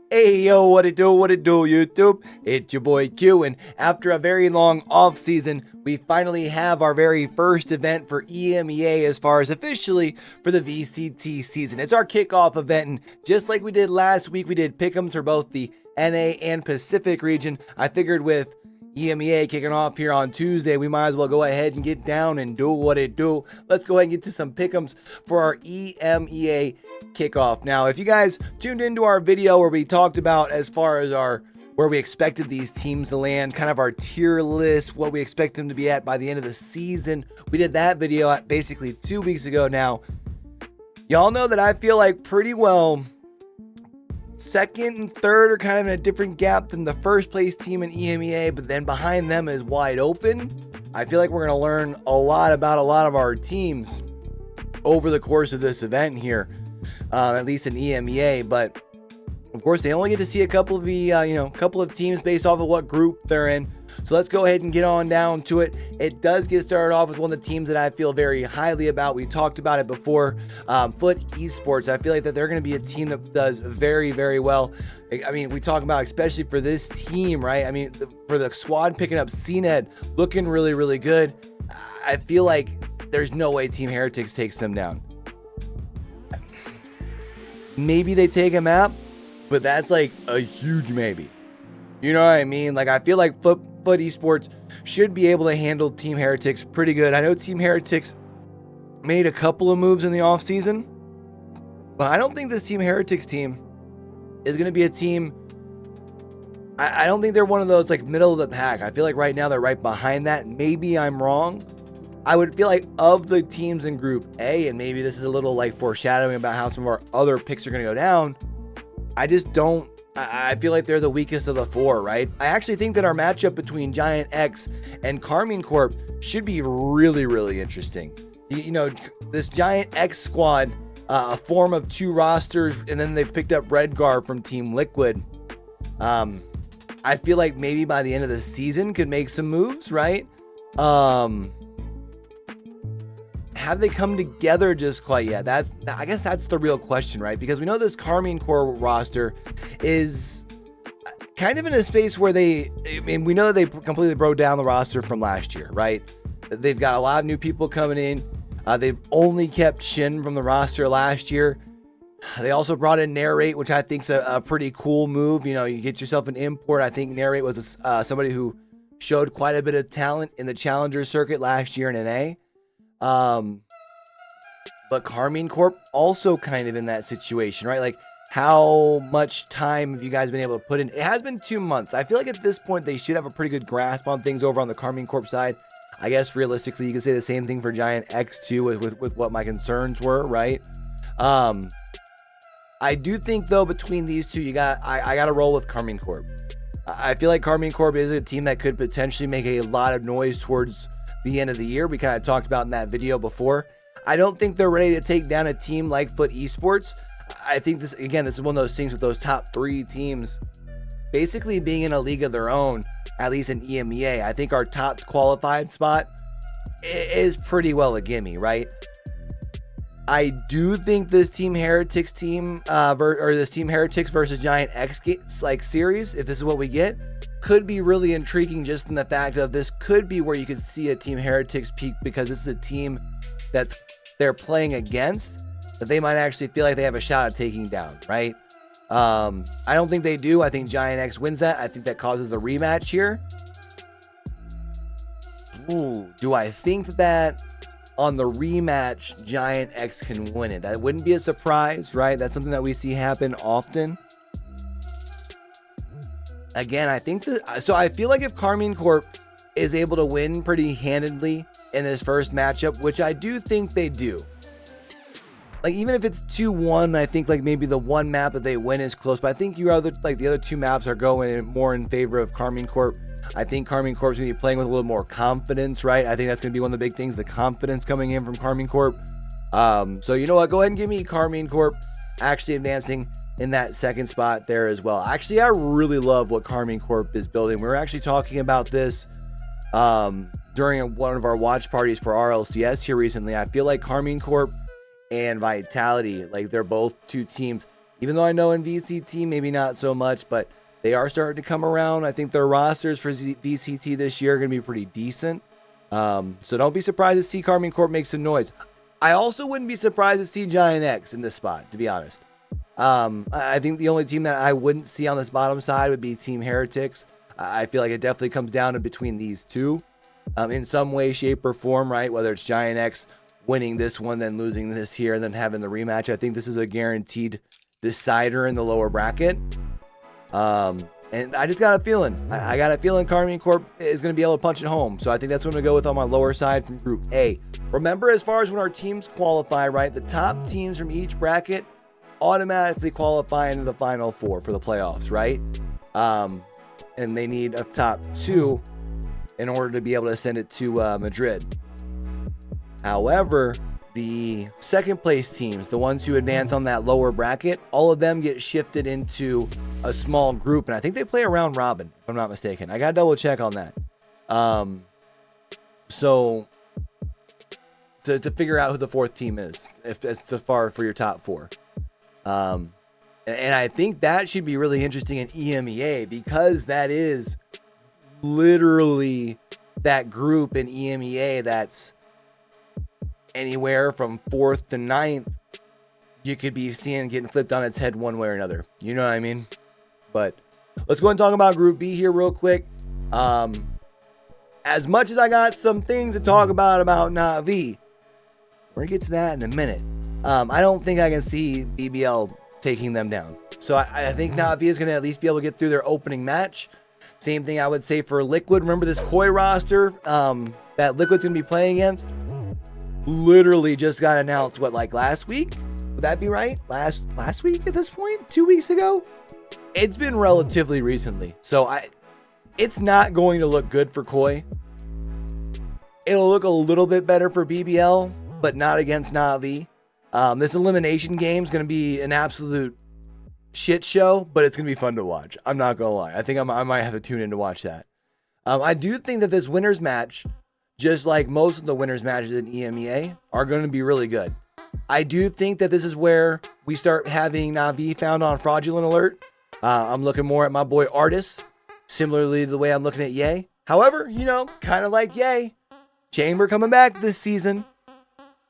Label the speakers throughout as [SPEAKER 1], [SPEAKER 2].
[SPEAKER 1] Hey yo, what it do, YouTube? It's your boy Q, and after a very long off season, we finally have our very first event for EMEA as far as officially for the VCT season. It's our kickoff event, and just like we did last week, we did pickems for both the NA and Pacific region. I figured with EMEA kicking off here on Tuesday, we might as well go ahead and get down and do what it do. Let's go ahead and get to some pick'ems for our EMEA kickoff. Now, if you guys tuned into our video where we talked about as far as where we expected these teams to land, kind of our tier list, what we expect them to be at by the end of the season, we did that video at basically 2 weeks ago now. Y'all know that I feel like pretty well second and third are kind of in a different gap than the first place team in EMEA, but then behind them is wide open. I feel like we're going to learn a lot about a lot of our teams over the course of this event here, at least in EMEA. But of course, they only get to see a couple of the couple of teams based off of what group they're in. So let's go ahead and get on down to it. It does get started off with one of the teams that I feel very highly about. We talked about it before, FUT Esports. I feel like that they're going to be a team that does very, very well. I mean, we talk about especially for this team, right? I mean, for the squad picking up CNED, looking really, really good. I feel like there's no way Team Heretics takes them down. Maybe they take a map, but that's like a huge maybe. You know what I mean? Like, I feel like FUT Esports should be able to handle Team Heretics pretty good. I know Team Heretics made a couple of moves in the offseason, but I don't think this Team Heretics team is going to be a team. I don't think they're one of those like middle of the pack. I feel like right now they're right behind that. Maybe I'm wrong. I would feel like of the teams in Group A, and maybe this is a little like foreshadowing about how some of our other picks are going to go down, I feel like they're the weakest of the four, right? I actually think that our matchup between GiantX and Karmine Corp should be really, really interesting. You know, this GiantX squad, a form of two rosters, and then they've picked up Redgar from Team Liquid. I feel like maybe by the end of the season could make some moves, right? Have they come together just quite yet? I guess that's the real question, right? Because we know this Karmine Corp roster is kind of in a space where we know they completely broke down the roster from last year, right? They've got a lot of new people coming in. They've only kept Shin from the roster last year. They also brought in Narrate, which I think is a pretty cool move. You know, you get yourself an import. I think Narrate was somebody who showed quite a bit of talent in the Challenger circuit last year in NA. But Karmine Corp also kind of in that situation, right? Like, how much time have you guys been able to put in? It has been 2 months. I feel like at this point they should have a pretty good grasp on things over on the Karmine Corp side. I guess realistically you could say the same thing for GiantX too, with what my concerns were, right? I do think though between these two, I got to roll with Karmine Corp. I feel like Karmine Corp is a team that could potentially make a lot of noise towards the end of the year. We kind of talked about in that video before. I don't think they're ready to take down a team like FUT Esports. I think this is one of those things with those top three teams basically being in a league of their own, at least in EMEA. I think our top qualified spot is pretty well a gimme, right? I do think this Team Heretics team, this Team Heretics versus GiantX like series, if this is what we get, could be really intriguing just in the fact of this could be where you could see a Team Heretics peak, because this is a team that's they're playing against that they might actually feel like they have a shot at taking down, right? I don't think they do. I think GiantX wins that. I think that causes the rematch here. Ooh, do I think that on the rematch GiantX can win it? That wouldn't be a surprise, right? That's something that we see happen often. Again, I think that, so I feel like if Karmine Corp is able to win pretty handedly in this first matchup, which I do think they do, like even if it's 2-1, I think like maybe the one map that they win is close, but I think the other two maps are going more in favor of Karmine Corp. I think Karmine Corp's gonna be playing with a little more confidence, right? I think that's gonna be one of the big things, the confidence coming in from Karmine Corp. So you know what, go ahead and give me Karmine Corp actually advancing in that second spot there as well. Actually, I really love what Karmine Corp is building. We were actually talking about this during one of our watch parties for RLCS here recently. I feel like Karmine Corp and Vitality, like they're both two teams Even though I know in VCT, maybe not so much, but they are starting to come around. I think their rosters for VCT this year are going to be pretty decent. So don't be surprised to see Karmine Corp make some noise. I also wouldn't be surprised to see GiantX in this spot, to be honest. I think the only team that I wouldn't see on this bottom side would be Team Heretics. I feel like it definitely comes down to between these two in some way, shape, or form, right? Whether it's GiantX winning this one, then losing this here, and then having the rematch. I think this is a guaranteed decider in the lower bracket. And I just got a feeling. I got a feeling Karmine Corp is going to be able to punch it home. So I think that's what I'm going to go with on my lower side from Group A. Remember, as far as when our teams qualify, right, the top teams from each bracket automatically qualify into the Final Four for the playoffs, right? And they need a top 2 in order to be able to send it to Madrid. However, the second place teams, the ones who advance on that lower bracket, all of them get shifted into a small group. And I think they play a round robin, if I'm not mistaken. I got to double check on that. So to figure out who the fourth team is, if it's so far for your top 4. And I think that should be really interesting in EMEA, because that is literally that group in EMEA that's anywhere from 4th to 9th. You could be seeing getting flipped on its head one way or another. You know what I mean? But let's go ahead and talk about Group B here real quick. As much as I got some things to talk about NAVI, we're going to get to that in a minute. I don't think I can see BBL taking them down. So I think NAVI is going to at least be able to get through their opening match. Same thing I would say for Liquid. Remember this Koi roster that Liquid's going to be playing against? Literally just got announced, what, like last week? Would that be right? Last week at this point? 2 weeks ago? It's been relatively recently. So it's not going to look good for Koi. It'll look a little bit better for BBL, but not against NAVI. This elimination game is going to be an absolute shit show, but it's going to be fun to watch. I'm not going to lie. I think I might have to tune in to watch that. I do think that this winners match, just like most of the winners matches in EMEA, are going to be really good. I do think that this is where we start having NAVI found on fraudulent alert. I'm looking more at my boy Artis, similarly to the way I'm looking at Ye. However, kind of like Ye, Chamber coming back this season.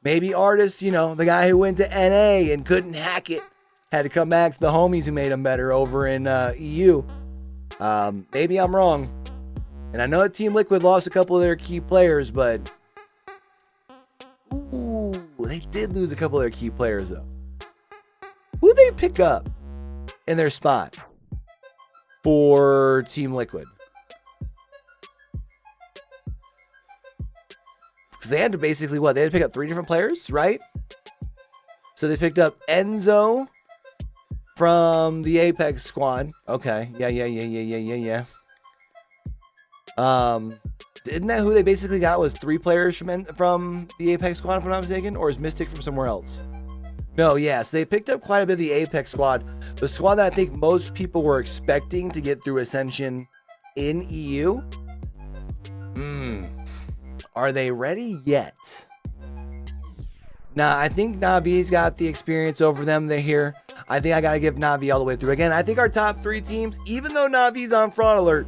[SPEAKER 1] Maybe Artis, the guy who went to NA and couldn't hack it, had to come back to the homies who made him better over in EU. Maybe I'm wrong. And I know that Team Liquid lost a couple of their key players, but they did lose a couple of their key players, though. Who they pick up in their spot for Team Liquid? Because they had to basically, they had to pick up 3 different players, right? So they picked up Enzo from the Apex squad. Okay. Yeah. Isn't that who they basically got, was 3 players from the Apex squad, if I'm not mistaken? Or is Mystic from somewhere else? No, yeah. So they picked up quite a bit of the Apex squad. The squad that I think most people were expecting to get through Ascension in EU. Are they ready yet? Nah, I think Navi's got the experience over them. They're here. I think I got to give Navi all the way through. Again, I think our top 3 teams, even though Navi's on fraud alert,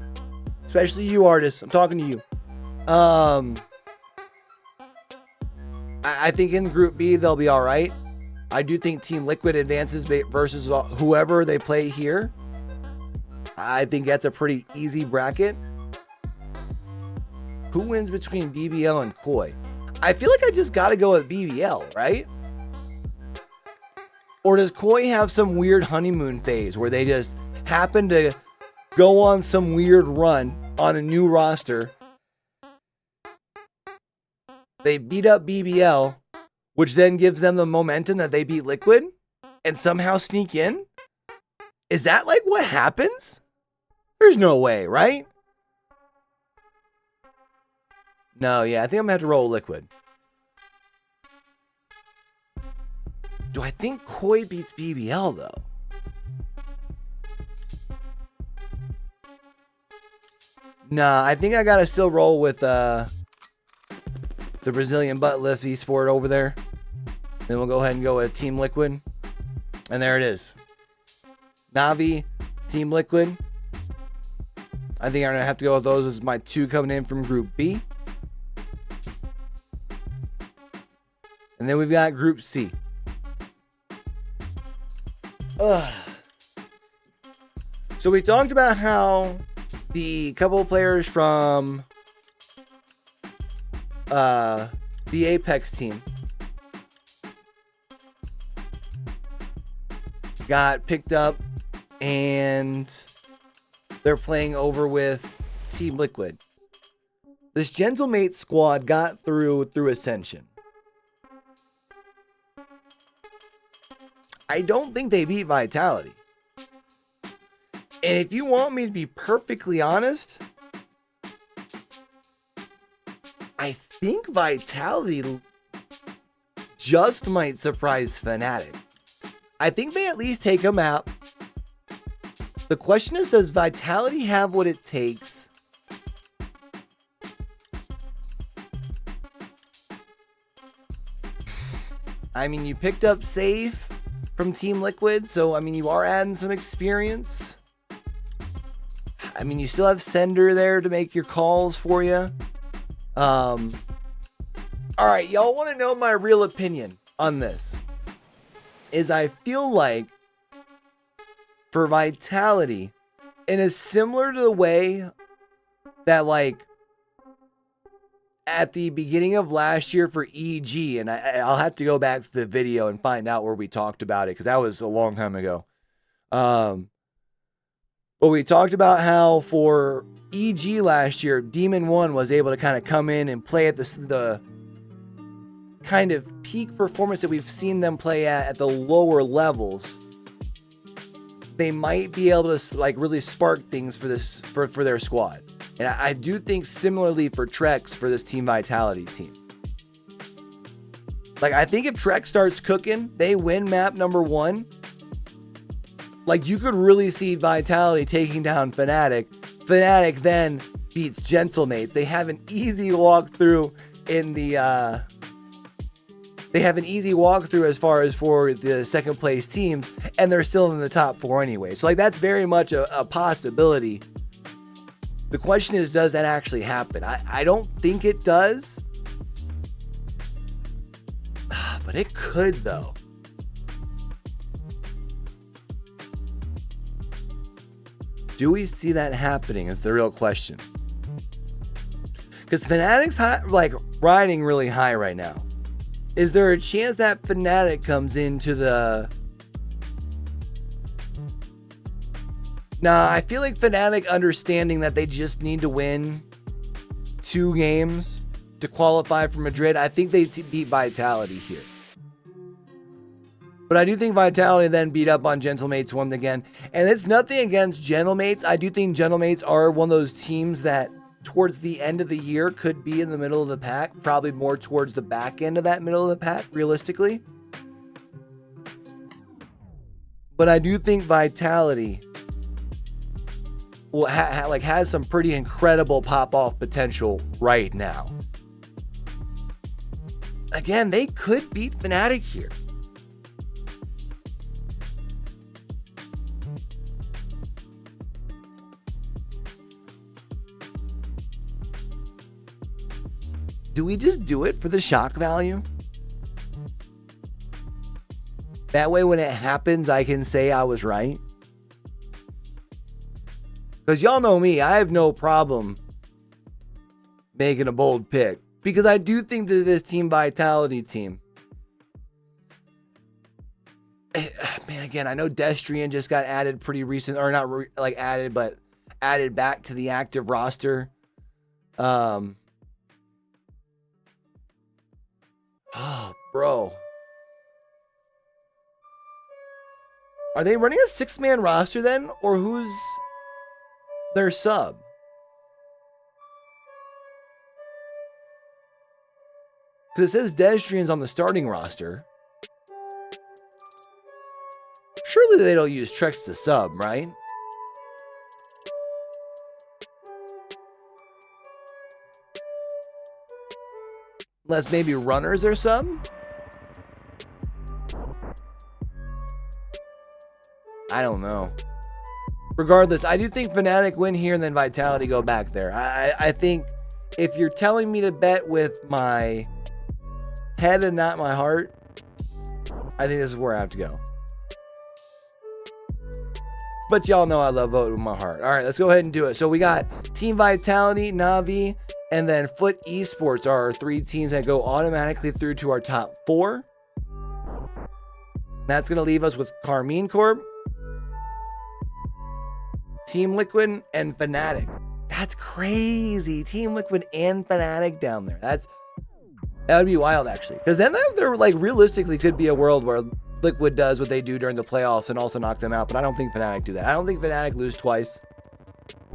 [SPEAKER 1] especially you, Artists, I'm talking to you. I think in Group B, they'll be all right. I do think Team Liquid advances versus whoever they play here. I think that's a pretty easy bracket. Who wins between BBL and Koi? I feel like I just got to go with BBL, right? Or does Koi have some weird honeymoon phase where they just happen to go on some weird run on a new roster? They beat up BBL, which then gives them the momentum that they beat Liquid and somehow sneak in? Is that like what happens? There's no way, right? No, yeah, I think I'm going to have to roll Liquid. Do I think Koi beats BBL, though? Nah, I think I got to still roll with the Brazilian butt lift esport over there. Then we'll go ahead and go with Team Liquid. And there it is. NAVI, Team Liquid. I think I'm going to have to go with those as my 2 coming in from Group B. And then we've got Group C. So we talked about how the couple of players from the Apex team got picked up and they're playing over with Team Liquid. This Gentlemates squad got through Ascension. I don't think they beat Vitality. And if you want me to be perfectly honest, I think Vitality just might surprise Fnatic. I think they at least take a map. The question is, does Vitality have what it takes I mean, you picked up Safe from Team Liquid, so I mean, you are adding some experience. I mean, you still have Sender there to make your calls for you. All right, y'all want to know my real opinion on this? Is I feel like for Vitality, and it's similar to the way that like at the beginning of last year for EG, and I'll have to go back to the video and find out where we talked about it because that was a long time ago. But we talked about how for EG last year, Demon 1 was able to kind of come in and play at the kind of peak performance that we've seen them play at the lower levels. They might be able to like really spark things for this for their squad. And I do think similarly for Trex for this Team Vitality team. Like, I think if Trex starts cooking, they win map number 1. Like, you could really see Vitality taking down Fnatic. Fnatic then beats Gentlemates. They have an easy walkthrough in the they have an easy walkthrough as far as for the second place teams, and they're still in the top 4 anyway. So like, that's very much a possibility. The question is, does that actually happen? I don't think it does. But it could, though. Do we see that happening is the real question. Because Fnatic's like riding really high right now. Is there a chance that Fnatic comes into the... Nah, I feel like Fnatic understanding that they just need to win 2 games to qualify for Madrid. I think they beat Vitality here. But I do think Vitality then beat up on Gentlemates once again. And it's nothing against Gentlemates. I do think Gentlemates are one of those teams that towards the end of the year could be in the middle of the pack. Probably more towards the back end of that middle of the pack, realistically. But I do think Vitality will has some pretty incredible pop-off potential right now. Again, they could beat Fnatic here. Do we just do it for the shock value? That way when it happens, I can say I was right. Because y'all know me, I have no problem making a bold pick. Because I do think that this Team Vitality team... Man, again, I know Destrian just got added pretty recent, or not like added, but added back to the active roster. Oh, bro. Are they running a 6-man roster then? Or who's their sub? Because it says Destrian's on the starting roster. Surely they don't use Trex to sub, right? Unless maybe Runners are sub? I don't know. regardless, I do think Fnatic win here and then Vitality go back there. I think if you're telling me to bet with my head and not my heart, I think this is where I have to go. But y'all know I love voting with my heart. All right, let's go ahead and do it. So we got Team Vitality, NAVI, and then FUT Esports are our 3 teams that go automatically through to our top 4. That's going to leave us with Karmine Corp, Team Liquid, and Fnatic. That's crazy. Team Liquid and Fnatic down there. That would be wild, actually. Because then there like realistically could be a world where Liquid does what they do during the playoffs and also knock them out. But I don't think Fnatic do that. I don't think Fnatic lose twice.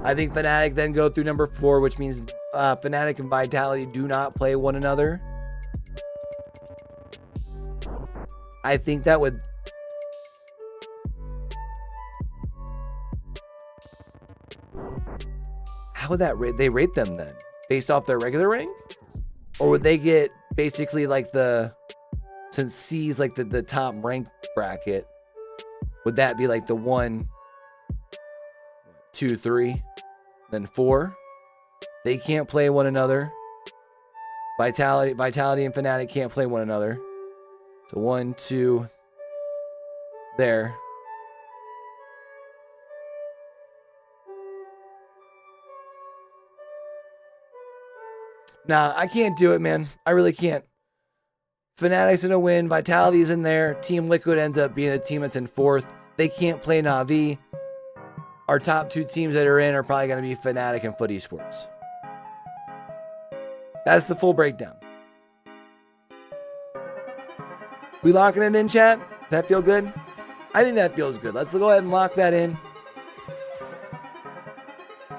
[SPEAKER 1] I think Fnatic then go through number 4, which means Fnatic and Vitality do not play one another. I think that would... How would that rate? They rate them then? Based off their regular rank? Or would they get basically like the... Since C's like the top rank bracket, would that be like the 1, 2, 3, then 4? They can't play one another. Vitality and Fnatic can't play one another. So 1, 2, there. Nah, I can't do it, man. I really can't. Fnatic's gonna win. Vitality's in there. Team Liquid ends up being a team that's in 4th. They can't play NAVI. Our top 2 teams that are in are probably gonna be Fnatic and FUT Esports. That's the full breakdown. We locking it in, chat? Does that feel good? I think that feels good. Let's go ahead and lock that in.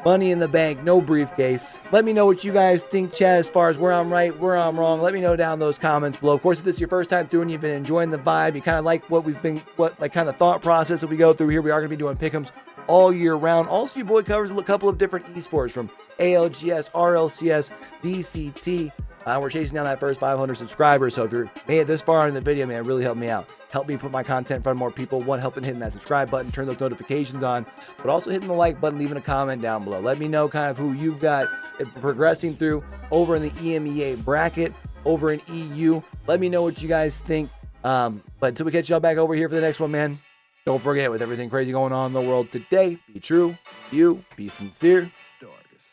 [SPEAKER 1] Money in the bank, no briefcase. Let me know what you guys think, chat, as far as where I'm right, where I'm wrong. Let me know down in those comments below. Of course, if this is your first time through and you've been enjoying the vibe, you kind of like what kind of thought process that we go through here. We are going to be doing pickems all year round. Also, your boy covers a couple of different esports from ALGS, RLCS, VCT. We're chasing down that first 500 subscribers. So if you're made it this far in the video, man, really help me out. Help me put my content in front of more people. One, helping hitting that subscribe button, turn those notifications on, but also hitting the like button, leaving a comment down below. Let me know kind of who you've got progressing through over in the EMEA bracket, over in EU. Let me know what you guys think. But until we catch y'all back over here for the next one, man, don't forget, with everything crazy going on in the world today, be true, be sincere,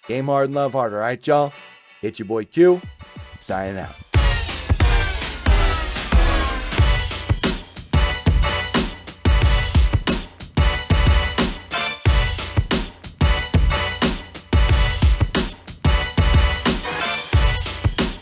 [SPEAKER 1] game hard and love hard. All right, y'all? It's your boy Q, signing out.